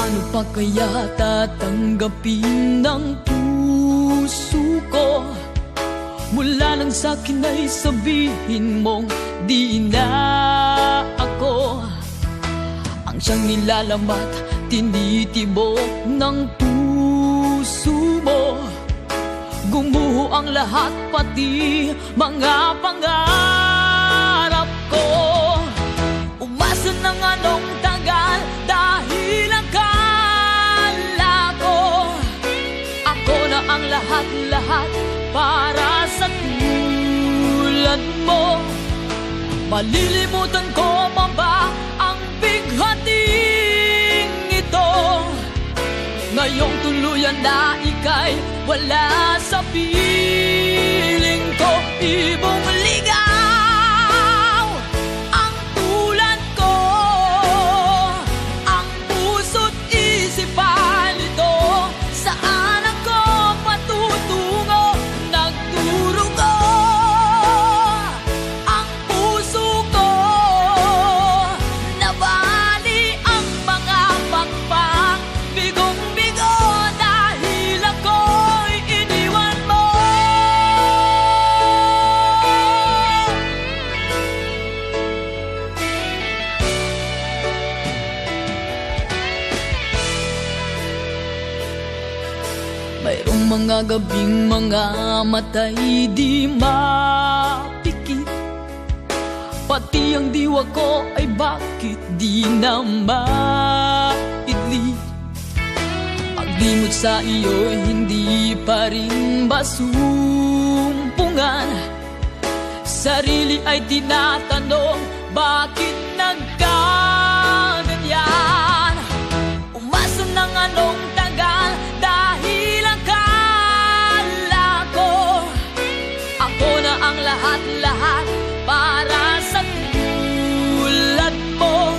Paano pa kaya tatanggapin ng puso ko mula lang sa'kin ay sabihin mong di na ako ang siyang nilalamat, tinitibok ng puso mo. Gumuho ang lahat, pati mga pangarap ko. Umasa ng anong tagal dahil akala ko ako na ang lahat-lahat para sa tulad mo. Malilimutan ko pa ba ang bighating ito? Ngayong tuluyan na ika'y wala sa piling ko. Ibong ligaw ang tulad ko, ang puso't isipan ito. Saan ako patutungo? Nagdurugo ang puso ko, nabali ang mga pakpak. Bigong-bigo dahil ako'y iniwan mo. Mayroong mga gabing mga matay di mapikit, pati ang diwa ko ay bakit di na maidli. Paglimot sa iyo hindi pa rin basumpungan. Sarili ay tinatanong, bakit nagkaganyan? Umasa ng anong tagal dahil akala ko ako na ang lahat-lahat para sa tulad mo.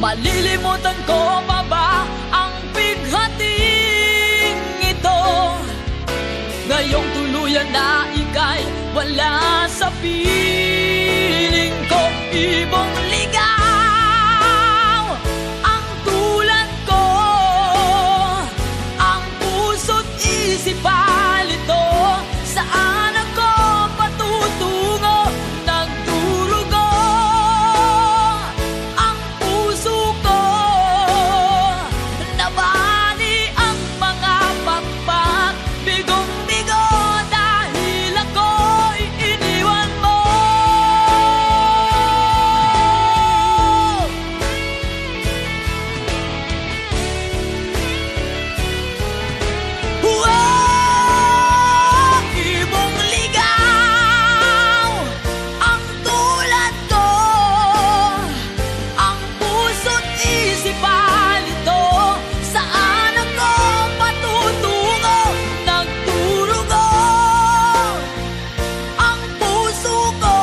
Malilimutan ko pa ba ang bighating ito? Ngayong tuluyan na ika'y wala sa piling ko. Ibong ligaw ang tulad ko, ang puso't isipan ito. Saan ako patutungo? Nagdurugo ang puso ko, nabali ang mga pakpak. Bigong-bigo dahil ako'y iniwan mo. Ibong ligaw ang tulad ko, ang puso't isipan ito. Saan ako patutungo? Nagdurugo ang puso ko,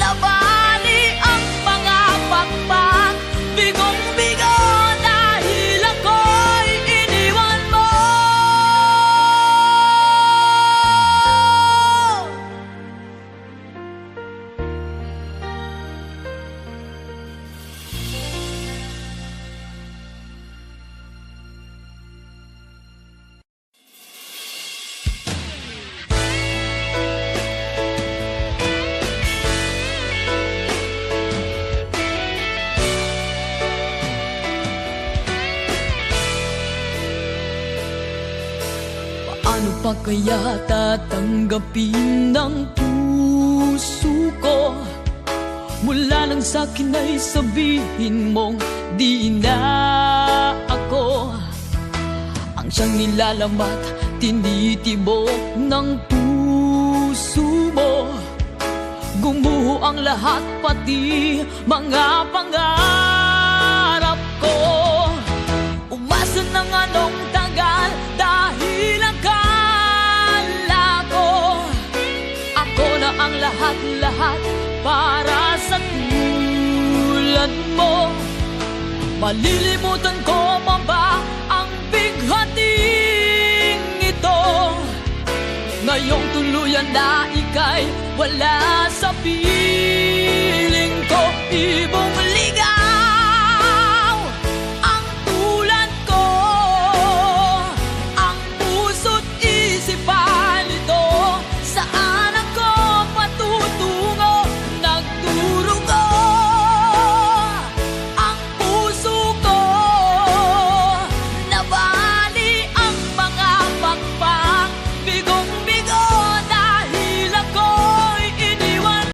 nabali ang mga pakpak. Bigong-bigo dahil ako'y iniwan mo. Paano pa kaya tatanggapin ng puso ko mula lang sa'kin ay sabihin mong di na ako ang siyang nilalamat, tinitibok ng puso mo. Gumuho ang lahat, pati mga pangarap ko. Umasa ng anong tagal dahil akala ko ako na ang lahat-lahat para sa tulad mo. Malilimutan ko pa ba ang bighating ito? Ngayong tuluyan na ika'y wala sa piling ko. Ibong